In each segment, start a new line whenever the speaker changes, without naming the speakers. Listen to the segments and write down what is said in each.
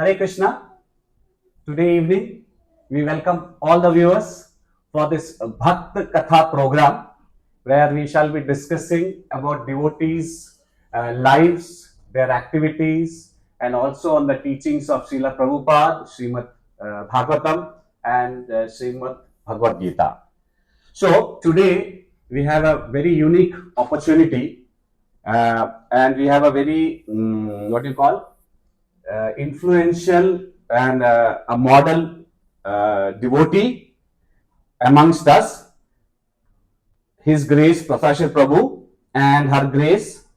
Hare Krishna. Today evening, we welcome all the viewers for this Bhakta Katha program, where we shall be discussing about devotees' lives, their activities, and also on the teachings of Srila Prabhupada, Śrīmad Bhāgavatam, and Śrīmad Bhagavad-Gītā. So today we have a very unique opportunity, and we have a very influential and a model devotee amongst us, His Grace Prasad Prabhu and Her Grace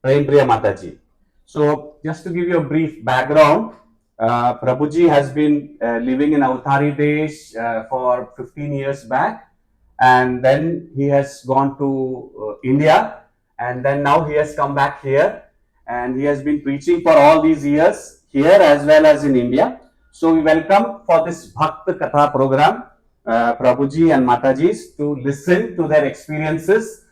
Prempriya Mataji. So just to give you a brief background, Prabhuji has been living in Avtari Desh for 15 years back, and then he has gone to India, and then now he has come back here, and he has been preaching for all these years here as well as in India. So we welcome for this Bhakta Katha program Prabhuji and Matajis to listen to their experiences,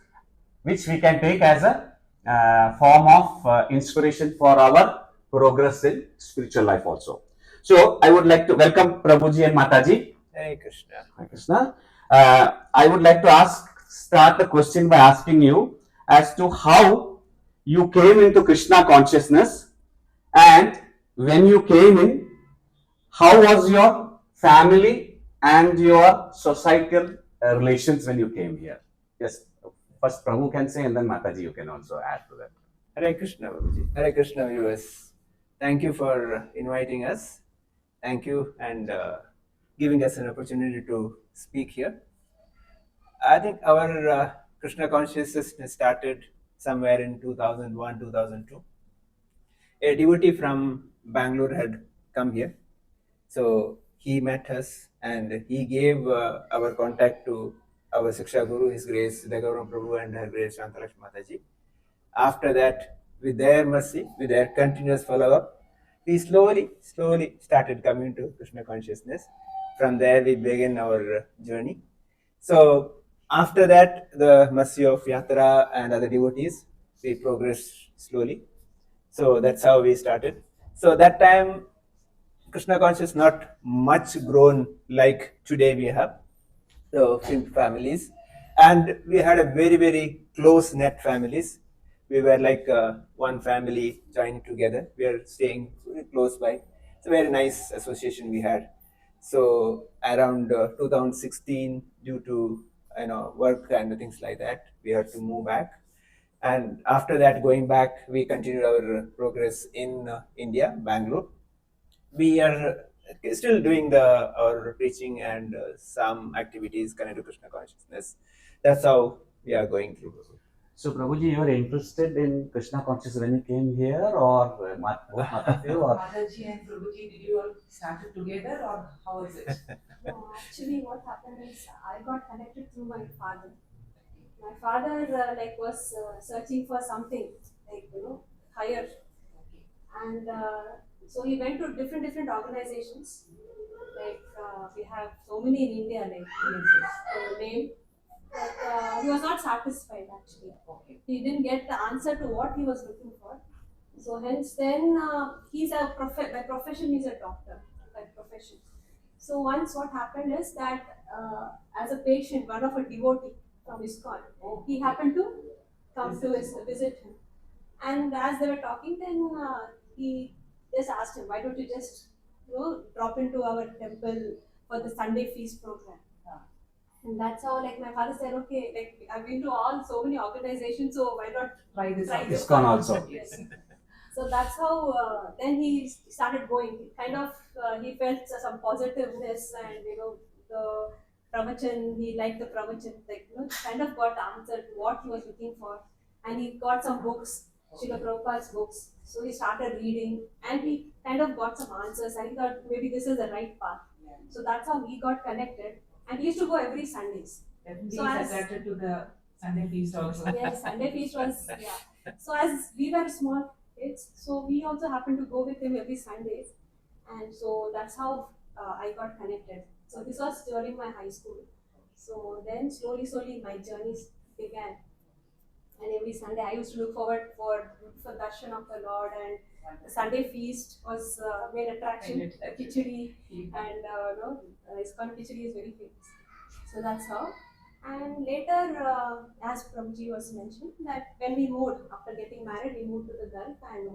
which we can take as a form of inspiration for our progress in spiritual life also. So I would like to welcome Prabhuji and Mataji.
Hare Krishna.
Hare Krishna. I would like to start the question by asking you as to how you came into Krishna consciousness, and when you came in, how was your family and your societal relations when you came here? Yes, first Prabhu can say, and then Mataji you can also add to that.
Hare Krishna, Babuji. Hare Krishna, viewers. Thank you for inviting us. Thank you and giving us an opportunity to speak here. I think our Krishna consciousness started somewhere in 2001, 2002. A devotee from Bangalore had come here. So he met us and he gave our contact to our Siksha Guru, His Grace Devotee Prabhu and Her Grace Shantalakshmi Mataji. After that, with their mercy, with their continuous follow-up, we slowly started coming to Krishna consciousness. From there, we began our journey. So after that, the mercy of Yatra and other devotees, we progressed slowly. So that's how we started. So that time, Krishna consciousness not much grown like today we have. So families, and we had a very close net families. We were like one family joined together. We are staying very close by. It's a very nice association we had. So around 2016, due to work and things like that, we had to move back. And after that, going back, we continued our progress in India, Bangalore. We are still doing our preaching and some activities connected to Krishna consciousness. That's how we are going through.
So Prabhuji, you were interested in Krishna consciousness when you came here, or both Mataji or?
Mataji and Prabhuji, did you all started together, or how is it?
No, actually, what happened is I got connected through my father. My father was searching for something higher, and so he went to different organizations. We have so many in India, name. But he was not satisfied actually.
Okay.
He didn't get the answer to what he was looking for. So hence then he's by profession he's a doctor by profession. So once what happened is that as a patient, one of a devotee from ISKCON, he happened to come to visit him. And as they were talking, then he just asked him, why don't you just drop into our temple for the Sunday feast program. And that's how my father said, okay, I've been to so many organizations, so why not
Try this out.
ISKCON also.
Yes. So that's how then he started going. He felt some positiveness, and the pravachan, he liked the pravachan, kind of got answered what he was looking for. And he got some books, Srila Prabhupada's books. So he started reading and he kind of got some answers. And he thought maybe this is the right path. So that's how we got connected. And he used to go every Sundays.
Definitely is attracted to the Sunday feast also.
Yes, Sunday feast was, So as we were small kids, so we also happened to go with him every Sundays. And so that's how I got connected. So this was during my high school. So then slowly my journeys began. And every Sunday I used to look forward for darshan of the Lord, and the Sunday feast was main attraction, khichdi, and ISKCON khichdi is very famous. So that's how. And later, as Prabhuji was mentioned, that when we moved, after getting married, we moved to the Gulf, and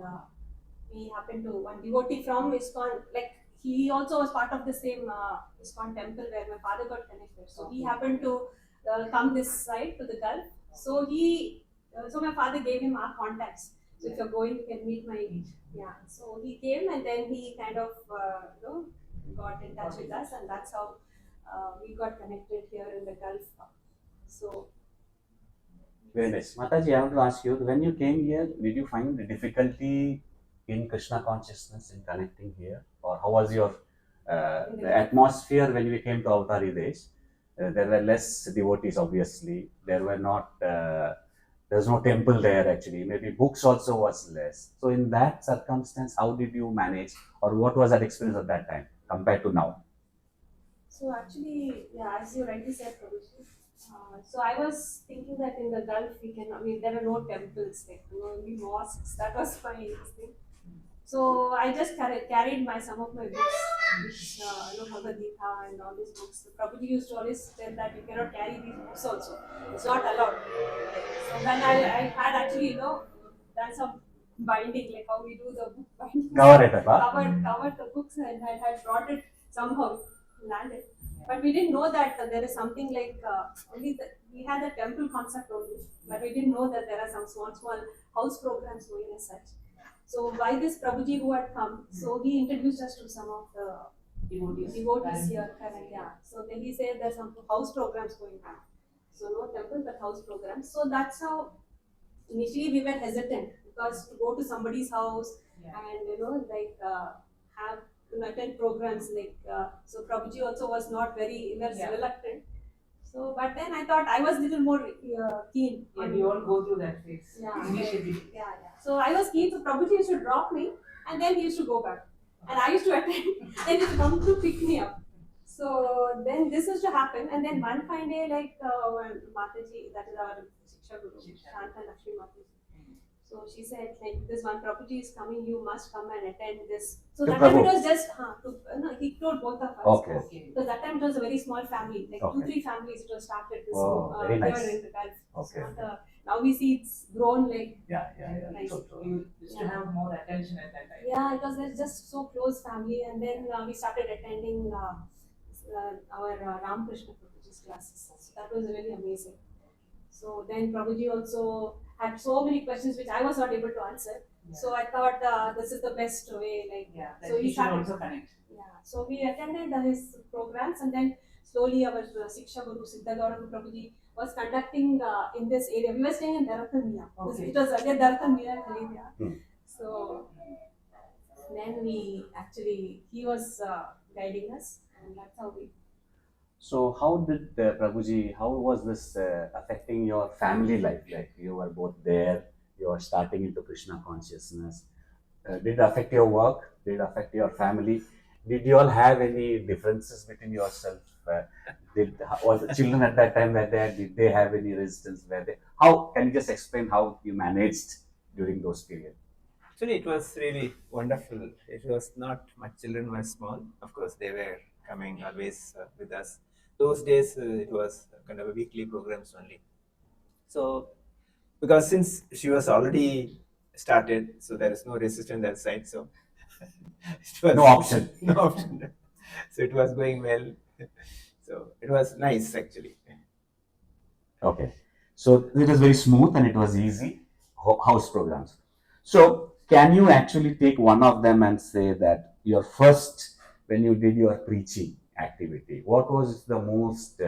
we happened to one devotee from ISKCON, like he also was part of the same ISKCON temple where my father got connected. So he happened to come this side to the Gulf. So so my father gave him our contacts. So if you're going, you can meet my, yeah. So he came, and then he kind of, got in touch with us, and that's how we got connected here in the Gulf. So
Very nice. Mataji, I want to ask you, when you came here, did you find the difficulty in Krishna consciousness in connecting here? Or how was your the atmosphere when we came to Avatari days? There were less devotees, obviously. There were not, there's no temple there actually. Maybe books also was less. So in that circumstance, how did you manage, or what was that experience at that time compared to now?
So actually, yeah, as you rightly said, Prabhuji. So I was thinking that in the Gulf there are no temples, like only mosques. That was my thing. So I just carried some of my books, which Bhagavad-Gītā and all these books. So Prabhuji used to always tell that you cannot carry these books also. It's not allowed. So then I had actually done some binding, like how we do the book binding. Covered the books, and I had brought it somehow, landed. But we didn't know that there is something like we had the temple concept only, but we didn't know that there are some small house programs going as such. So by this Prabhuji who had come, so he introduced us to some of the devotees here, yeah. So then he said there's some house programs going on. So no temple, but house programs. So that's how initially we were hesitant, because to go to somebody's house and have attend programs so Prabhuji also was not very reluctant. So, but then I thought I was little more keen.
Yeah, we all go through that phase.
Yeah.
Initially.
Yeah. So I was keen. So Prabhuji used to drop me, and then he used to go back, and I used to attend. Then he used to come to pick me up. So then this used to happen, and then one fine day, when Mataji, that is our Shiksha Guru, Shanta Lakshmi Mataji. So she said, like, this one Prabhuji is coming, you must come and attend this. So
To
that time
Prabhu.
it was just, he told both of us.
Okay.
Because that time it was a very small family, like
Okay.
2-3 families it was started. This
very nice.
here in the Gulf.
Okay.
So now we see it's grown like.
Yeah.
Nice.
So you used to have more attention at that time.
Yeah, it was just so close family, and then we started attending our Ramakrishna Prabhuji's classes. So that was really amazing. So then Prabhuji also had so many questions which I was not able to answer.
Yeah.
So I thought this is the best way.
That
So
we
we
should
started.
also connect.
Yeah. So we attended his programs, and then slowly our Shiksha Guru Siddhagauranga Prabhuji was conducting in this area. We were staying in Daratan Mia.
Okay.
It was earlier Daratan Mia Khalidya.
Hmm.
So then he was guiding us, and that's how we.
So how did Prabhuji, how was this affecting your family life? Like you were both there, you were starting into Krishna consciousness. Did it affect your work? Did it affect your family? Did you all have any differences between yourself? Was the children at that time were there? Did they have any resistance? How can you just explain how you managed during those periods?
Actually, it was really wonderful. It was not much. Children were small. Of course, they were coming always with us. Those days, it was kind of a weekly programs only. So, because since she was already started, so there is no resistance that side. So, it was
No option.
No option. So it was going well. So it was nice actually.
Okay. So it was very smooth and it was easy house programs. So can you actually take one of them and say that your first, when you did your preaching activity, what was the most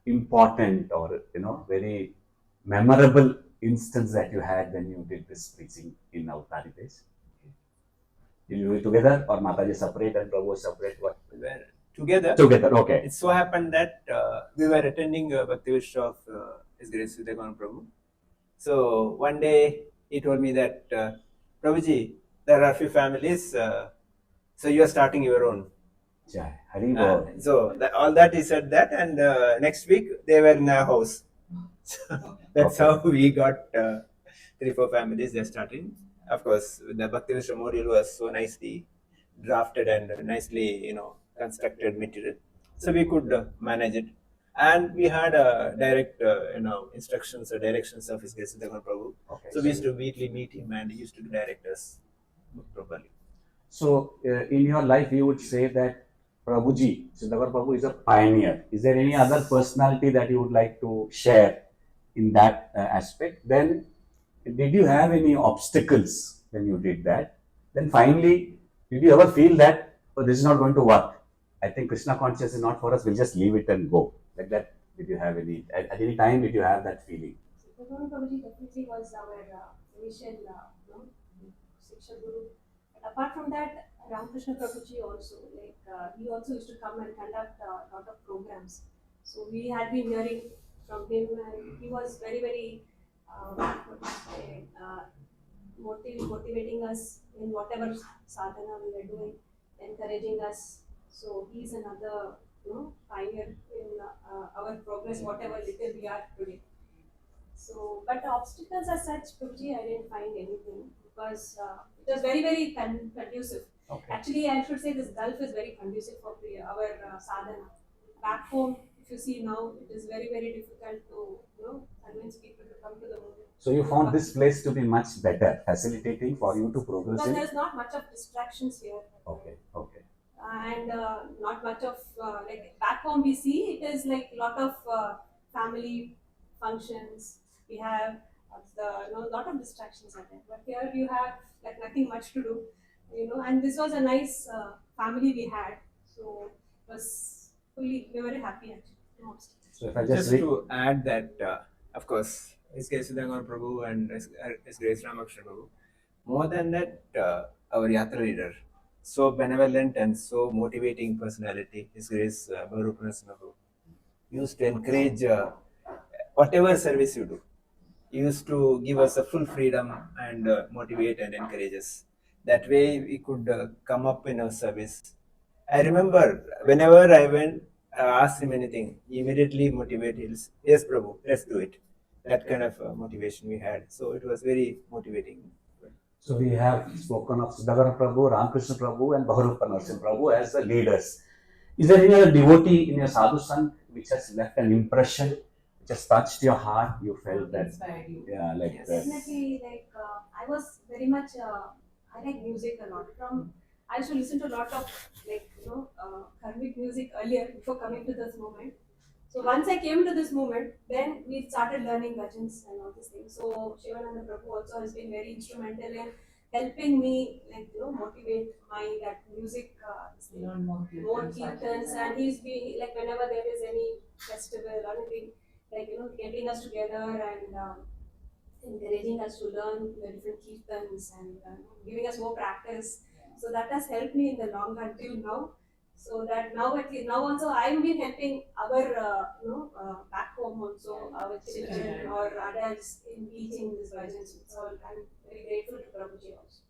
important or very memorable instance that you had when you did this preaching in Avatari days? Did you do it together or Mataji separate and Prabhu separate? What?
We were together.
Together, okay.
It so happened that we were attending Bhaktivedanta of His Grace A.C. Prabhu. So one day he told me that Prabhuji, there are a few families, so you are starting your own.
Jai Hari Bol.
So all that he said that, and next week they were in a house. So that's how we got 3-4 families just starting. Of course, the Bhaktivedanta module was so nicely drafted and nicely, constructed material, so we could manage it. And we had direct, instructions or directions of His Grace Siddhaguru Prabhu.
Okay.
So we used to weekly meet him, and he used to direct us properly.
So, in your life, you would say that Prabhuji, Siddhaguru Prabhu is a pioneer. Is there any other personality that you would like to share in that aspect? Then, did you have any obstacles when you did that? Then finally, did you ever feel that, oh, this is not going to work? I think Krishna consciousness is not for us, we'll just leave it and go. Like that, did you have any, at any time did you have that feeling?
Bhagavan Prabhuji definitely was our initial Shiksha Guru. But apart from that, Ramakrishna Prabhuji also, he also used to come and conduct a lot of programs. So we had been hearing from him, and he was very, very motivating us in whatever sadhana we were doing, encouraging us. So he's another pioneer in our progress, whatever little we are today. So, but the obstacles as such, Prabhuji, I didn't find anything because it was very, very conducive.
Okay.
Actually, I should say this Gulf is very conducive for our sadhana. Back home, if you see now, it is very, very difficult to convince people to come to the movement.
So you found this place to be much better, facilitating for you to progress
Because
in?
there's not much of distractions here.
Okay, okay.
And not much of like back home we see it is like a lot of family functions. We have lot of distractions are there. But here you have like nothing much to do, and this was a nice family we had. So it was we were very happy actually. No obstacles.
So if I
Just to add that, of course, His Grace Siddhaguru Prabhu and His Grace Ramakrishna Prabhu, more than that, our Yatra leader, so benevolent and so motivating personality, His Grace Bhagavad Prabhu, used to encourage whatever service you do. He used to give us a full freedom and motivate and encourage us. That way we could come up in our service. I remember whenever I went, asked him anything, he immediately motivated us. Yes, Prabhu, let's do it. That kind of motivation we had. So it was very motivating.
So we have spoken of Siddhaguru Prabhu, Ramakrishna Prabhu and Bhagavad Prabhu as the leaders. Is there any other devotee in your sadhu sangh which has left an impression, which has touched your heart? You felt that,
Inspired you.
yeah, like
Yes.
that.
Definitely, I was very much. I like music a lot. I used to listen to a lot of karmic music earlier before coming to this movement. So once I came to this movement, then we started learning bhajans and all these things. So Shivananda Prabhu also has been very instrumental in helping me, motivate that music,
Learn more
more kirtans, and he's been like whenever there is any festival or anything, getting us together and encouraging us to learn the different kirtans and giving us more practice. So that has helped me in the long run till now. So that now at least now also I've been helping our back home also our children or adults in teaching this bhajans. So I'm very grateful to Prabhuji also.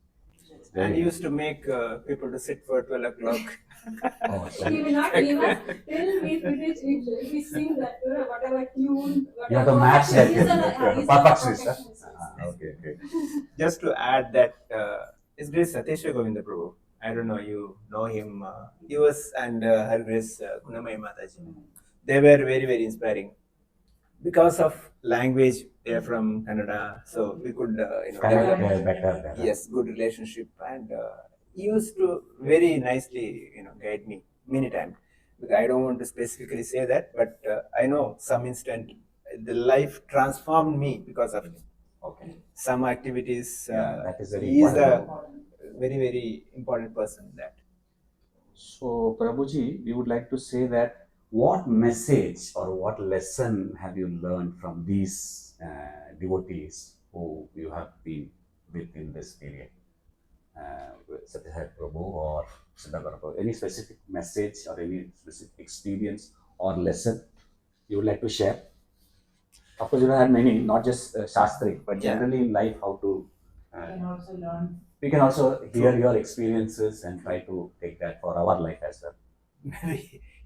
And he used to make people to sit for 12 o'clock.
Oh,
He will not leave us till we finish. We sing that whatever tune.
You have to match that.
He's a
Perfectionist, huh?
perfectionist.
Okay, okay.
Just to add that, His Grace Sateshwara Govinda Prabhu, I don't know, you know him, he was, and Her Grace Kunamai Mataji, they were very, very inspiring. Because of language, they are from Canada, so we could, develop,
Better.
yes, good relationship, and he used to very nicely, guide me many times. I don't want to specifically say that, but I know some instant, the life transformed me because of him.
Okay.
Some activities,
That is very
he is
important.
a very, very important person in that.
So, Prabhuji, we would like to say that what message or what lesson have you learned from these devotees who you have been with in this period? Satyajit Prabhu or Siddhaguru Prabhu, any specific message or any specific experience or lesson you would like to share? Of course, you have many, not just Shastri, but generally in life, how to.
You can also learn.
We can also hear your experiences and try to take that for our life as well.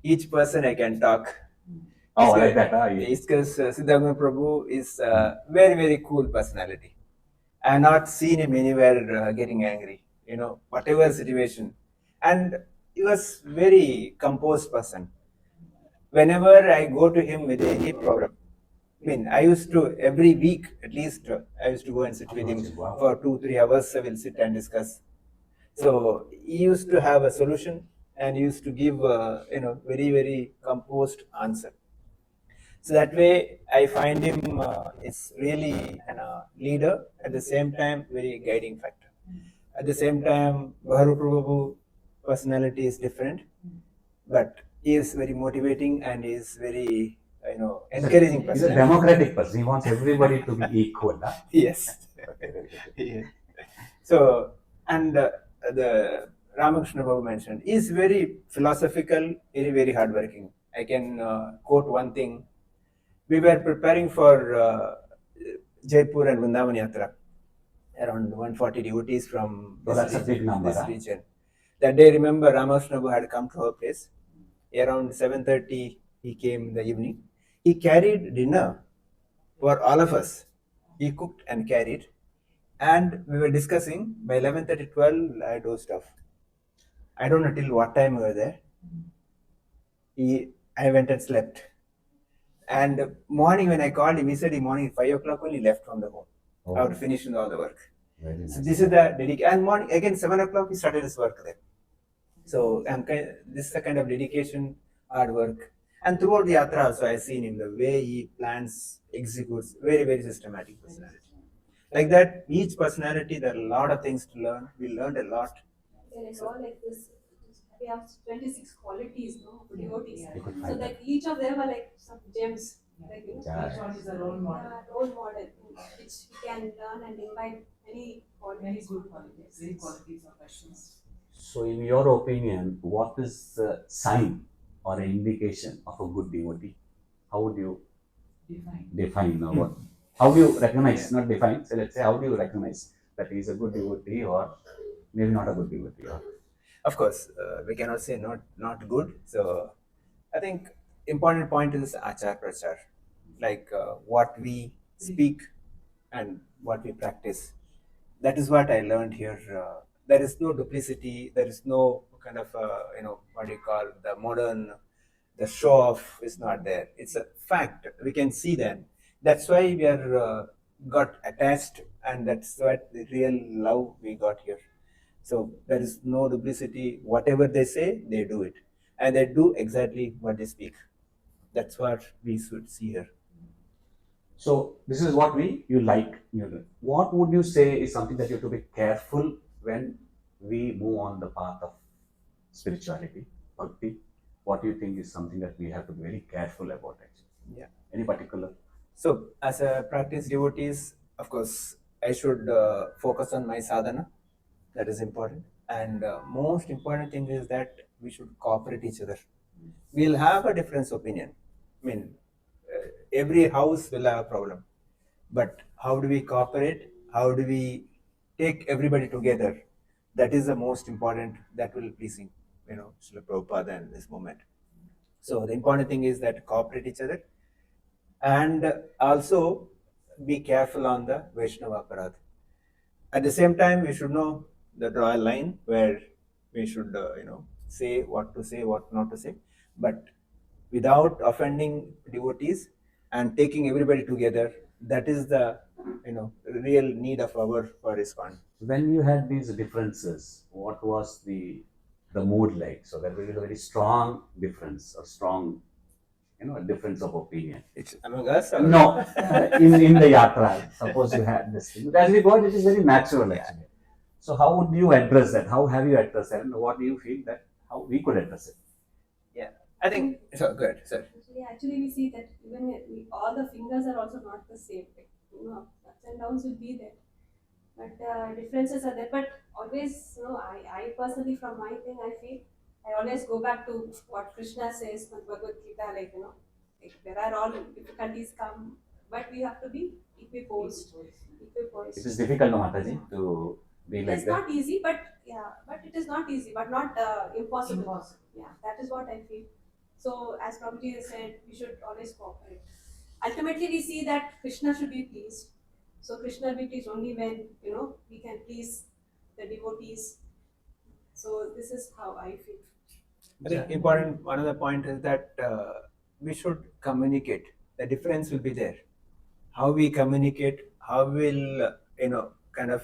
Each person I can talk.
Oh, like that. Yes.
Because Siddhartha Prabhu is a very, very cool personality. I have not seen him anywhere getting angry, whatever situation. And he was very composed person. Whenever I go to him with any problem, I used to, every week at least, I used to go and sit with him for 2-3 hours. I will sit and discuss. So he used to have a solution and he used to give, very, very composed answer. So that way, I find him is really a leader, at the same time very guiding factor. At the same time, Bharu Prabhu personality is different, but he is very motivating and he is very encouraging person.
He's a democratic person. He wants everybody to be equal. Huh?
Yes. Yeah. So, and the Ramakrishna Prabhu mentioned, he is very philosophical, very, very hardworking. I can quote one thing. We were preparing for Jaipur and Vrindavan Yatra. Around 140 devotees from
That's a big number.
this region. That day, remember, Ramakrishna Prabhu had come to our place. Around 7:30, he came in the evening. He carried dinner for all of us. He cooked and carried. And we were discussing. By 11:30, 12, I dozed off. I don't know till what time we were there. I went and slept. And morning when I called him, he said morning 5 o'clock only left from the home. After finishing all the work.
Nice.
So this is the dedication. And morning again 7 o'clock he started his work there. So this is the kind of dedication, hard work. And throughout the yatra also I seen him, the way he plans, executes, very, very systematic personality. Like that, each personality, there are a lot of things to learn. We learned a lot.
And it's all like this. We have 26 qualities, no, for devotees.
You could
So
find
that each of them are like some gems. Like,
Yeah.
Each one is a role model.
role model, which we can learn and imbibe many
Many
qualities.
good qualities, great qualities of Vaishnavas.
So, in your opinion, what is the sign or an indication of a good devotee? How would you define what? How do you recognize, not define, so let's say, how do you recognize that he is a good devotee or maybe not a good devotee?
Of course, we cannot say not good. So I think important point is achar prachar, like what we speak and what we practice. That is what I learned here. There is no duplicity. There is no kind of what do you call the modern, the show off is not there. It's a fact. We can see that. That's why we are got attached, and that's what the real love we got here. So there is no duplicity. Whatever they say, they do it, and they do exactly what they speak. That's what we should see here.
So, this is what you like. What would you say is something that you have to be careful when we move on the path of spirituality, bhakti? What do you think is something that we have to be very careful about actually?
Yeah.
Any particular?
So as a practice devotees, of course, I should focus on my sadhana. That is important. And most important thing is that we should cooperate each other. We'll have a difference opinion. Every house will have a problem. But how do we cooperate? How do we take everybody together? That is the most important. That will pleasing, Srila Prabhupada in this moment. So the important thing is that cooperate each other, and also be careful on the Vaishnava Aparadha. At the same time, we should know the draw a line where we should, say what to say, what not to say, but without offending devotees and taking everybody together. That is the, real need of our for ISKCON.
When you had these differences, what was the mood like? So there was a very strong difference, or strong, a difference of opinion.
It's among us? Or?
No, in the yatra, suppose you had this thing. As we go, it is very natural actually. So how would you address that? How have you addressed that? And what do you feel that how we could address it?
Yeah, I think so. Good, sir.
Actually, we see that even all the fingers are also not the same. Ups and downs will be there, but differences are there. But always, I personally, from my thing, I feel I always go back to what Krishna says in Bhagavad-Gītā, like there are all difficulties come, but we have to be equiposed.
It is difficult, no, Mataji, to be like
It's
that.
not easy, but it is not easy, but not impossible. Yeah, that is what I feel. So as Prabhuji has said, we should always cooperate. Ultimately, we see that Krishna should be pleased. So Krishna will be pleased only when we can please the devotees. So this is how I feel.
I think important another point is that we should communicate. The difference will be there. How we communicate, how we'll kind of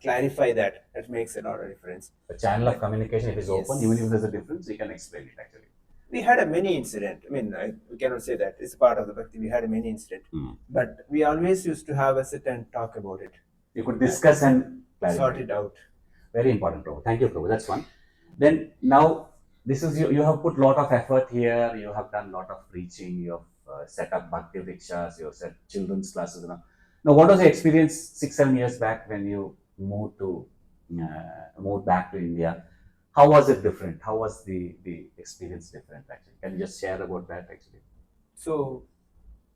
clarify that. That makes a lot of difference.
The channel of communication, if it's open,
Yes.
even if there's a difference, we can explain it actually.
We had a many incident. I mean, we cannot say that it's part of the bhakti. We had a many incident, but we always used to have a sit and talk about it,
You could discuss and clarify.
sort it out.
Very important, Prabhu. Thank you, Prabhu. That's one. Then now, this is you have put lot of effort here. You have done lot of preaching. You have set up bhakti rikshas. You have set children's classes. Now, what was your experience 6-7 years back when you moved back to India? How was it different? How was the experience different actually? Can you just share about that actually?
So,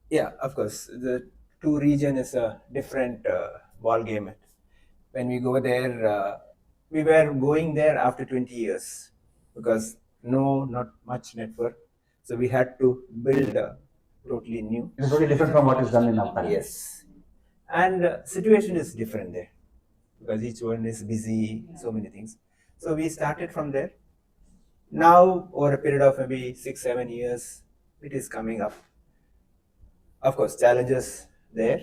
yeah, of course, the two region is a different ball game. When we go there, we were going there after 20 years because not much network. So we had to build totally new.
It's totally different from what is done in Avtar.
Yes. And situation is different there because each one is busy, so many things. So we started from there. Now, over a period of maybe 6-7 years, it is coming up. Of course, challenges there.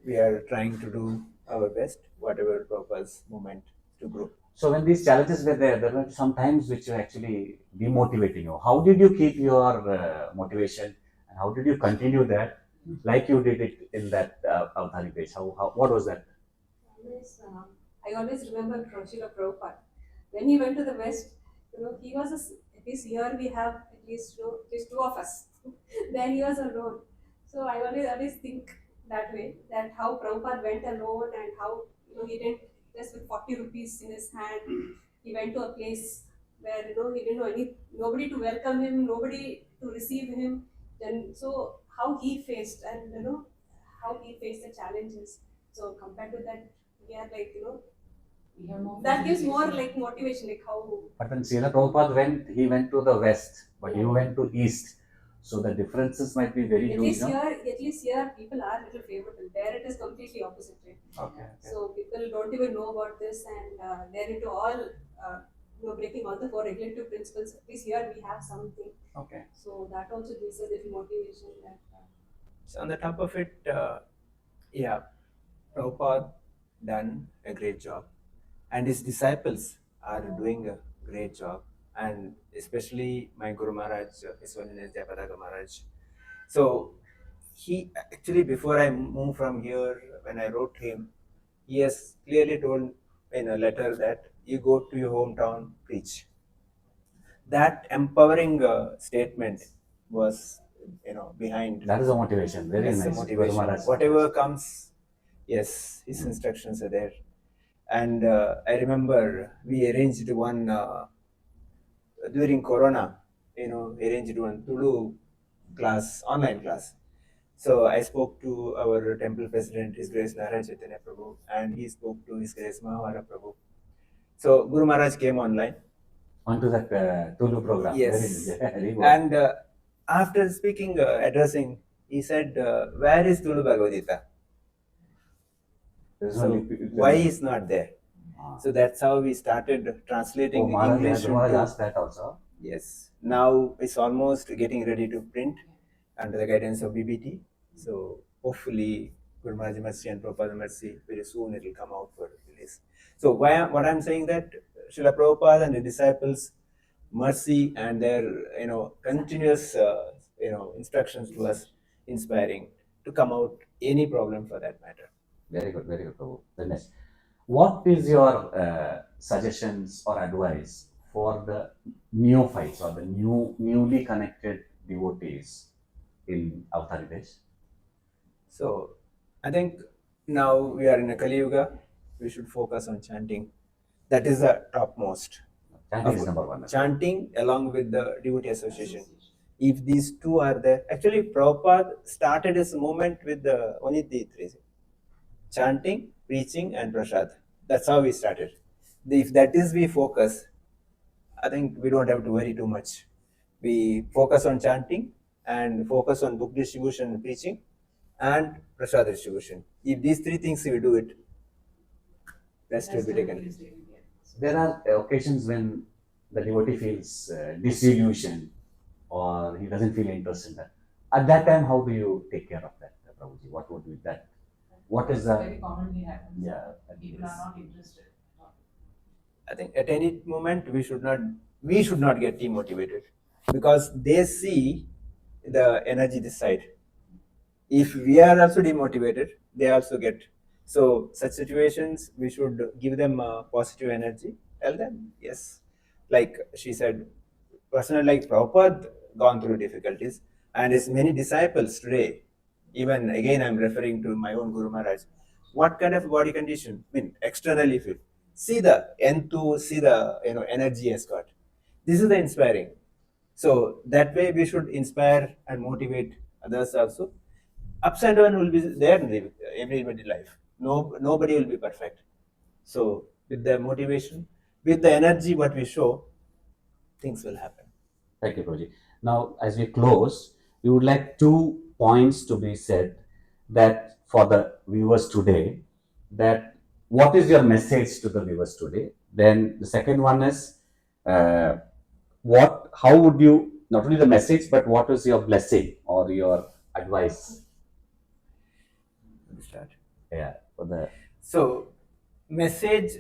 We are trying to do our best, whatever purpose, moment to grow.
So when these challenges were there were some times which were actually demotivating you. How did you keep your motivation, and how did you continue that, like you did it in that Avtari page? What was that?
I always remember Srila Prabhupada. When he went to the West, he was at least here we have at least two of us. There he was alone. So I always think that way, that how Prabhupada went alone and how he didn't just with 40 rupees in his hand. He went to a place where he didn't know nobody to welcome him, nobody to receive him. Then so how he faced and how he faced the challenges. So compared to that, we are like
We have more
that gives more
facilities.
like motivation, like how.
But when Srila Prabhupada he went to the west, but you went to east. So the differences might be very
At
huge.
least here, people are a little favorable. There it is completely opposite. Right?
Okay.
So people don't even know about this, and they're into all, breaking all the 4 regulative principles. At least here we have something.
Okay.
So that also gives a little motivation. That.
So on the top of it, Prabhupada done a great job, and his disciples are doing a great job, and especially my Guru Maharaj, His Holiness Jayapataka Maharaj. So he actually, before I moved from here, when I wrote him, he has clearly told in a letter that you go to your hometown, preach. That empowering statement was, behind.
That is a motivation. Very
It's
nice.
a motivation.
Guru Maharaj.
Whatever comes, yes, his instructions are there. And I remember we arranged one during Corona. Arranged one Tulu class, online class. So I spoke to our temple president, His Grace Narayana Chaitanya Prabhu, and he spoke to His Grace Mahavara Prabhu. So Guru Maharaj came online.
Onto that Tulu program.
Yes.
Very good.
And after speaking, addressing, he said, "Where is Tulu Bhagavad-Gītā?
There's
So
only
why is not there?" So that's how we started translating
Maharaj,
English
Guru Maharaj
into.
asked that also.
Yes. Now it's almost getting ready to print under the guidance of BBT. So hopefully, Guru Maharaj Mercy and Prabhupada Mercy, very soon it will come out for release. So what I'm saying that Srila Prabhupada and the disciples' mercy and their continuous instructions to us, inspiring to come out any problem for that matter.
Very good, Prabhu. Very nice. What is your suggestions or advice for the neophytes or the newly connected devotees in Avtari Desh?
So I think now we are in a Kali Yuga. We should focus on chanting. That is the topmost.
Chanting is number one.
Chanting along with the devotee association. If these two are there, actually Prabhupada started his movement with the only the three: chanting, preaching, and prasad. That's how we started. If that is we focus, I think we don't have to worry too much. We focus on chanting and focus on book distribution and preaching and prasad distribution. If these three things we do it, rest will be taken.
There are occasions when the devotee feels disillusioned or he doesn't feel interest in that. At that time, how do you take care of that, Prabhuji? What would be that? What is the
Very commonly happens.
Yeah,
People are not interested.
I think at any moment we should not get demotivated, because they see the energy this side. If we are also demotivated, they also get. So such situations we should give them positive energy. Tell them yes, like she said, personally, like Prabhupada gone through difficulties, and his many disciples today. Even again, I'm referring to my own Guru Maharaj. What kind of body condition? I mean, externally fit. See the enthu, see the energy he has got. This is the inspiring. So that way we should inspire and motivate others also. Ups and downs will be there in everybody's life. Nobody will be perfect. So with the motivation, with the energy what we show, things will happen.
Thank you, Prabhuji. Now, as we close, we would like 2 points to be said that for the viewers today, that what is your message to the viewers today? Then the second one is how would you, not only the message, but what is your blessing or your advice?
Let me start.
Yeah, for the
So message,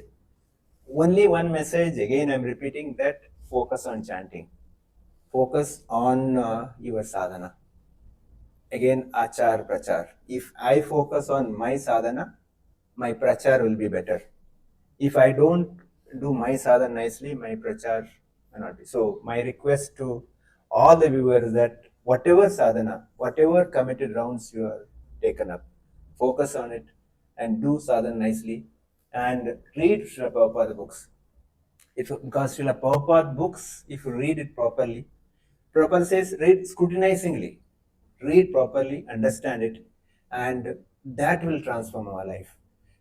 only one message, again I'm repeating that, focus on chanting. Focus on your sadhana. Again, achar, prachar. If I focus on my sadhana, my prachar will be better. If I don't do my sadhana nicely, my prachar may not be. So my request to all the viewers that whatever sadhana, whatever committed rounds you are taken up, focus on it and do sadhana nicely and read Srila Prabhupada books. Because Srila Prabhupada books, if you read it properly, Prabhupada says read scrutinizingly, read properly, understand it, and that will transform our life.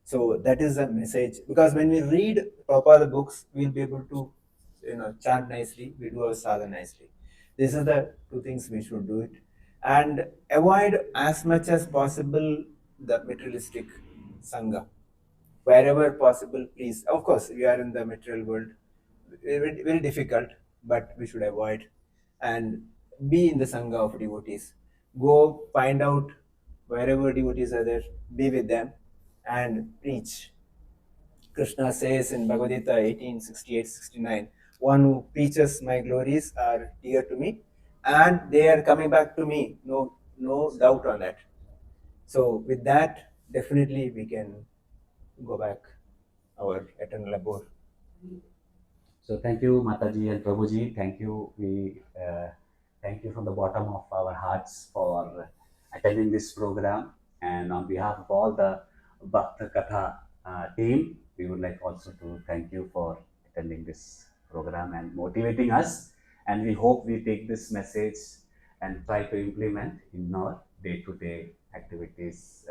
So that is the message. Because when we read Prabhupada books, we'll be able to chant nicely, we do our sadhana nicely. These are the two things we should do it. And avoid as much as possible the materialistic sangha. Wherever possible, please. Of course, we are in the material world, very, very difficult, but we should avoid and be in the sangha of devotees. Go find out wherever devotees are there, be with them and preach. Krishna says in Bhagavad-Gītā 18:68-69, one who preaches my glories are dear to me and they are coming back to me. No doubt on that. So with that, definitely we can go back our eternal abode.
So thank you, Mataji and Prabhuji. Thank you. We thank you from the bottom of our hearts for attending this program. And on behalf of all the Bhakta Katha team, we would like also to thank you for attending this program and motivating us. And we hope we take this message and try to implement in our day-to-day activities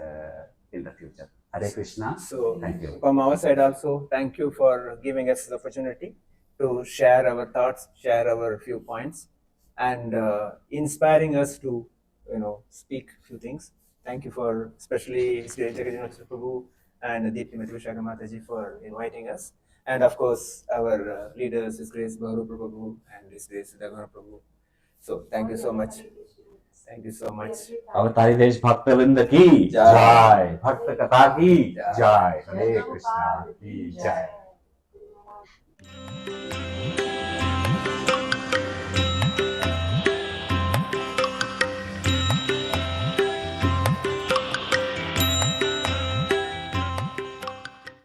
in the future. Hare Krishna.
So
Thank you.
from our side also, thank you for giving us the opportunity to share our thoughts, share our few points, and inspiring us to speak few things. Thank you for especially Sri Prabhu and Deepti Shaka Mataji for inviting us, and of course our leaders, His Grace Bhagavat Prabhu and His Grace Devotee Prabhu. So thank you so much. Thank you so much.
अवतारी देश भक्तवृंद की जय, भक्त कथा की जय, हरे कृष्णा की जय.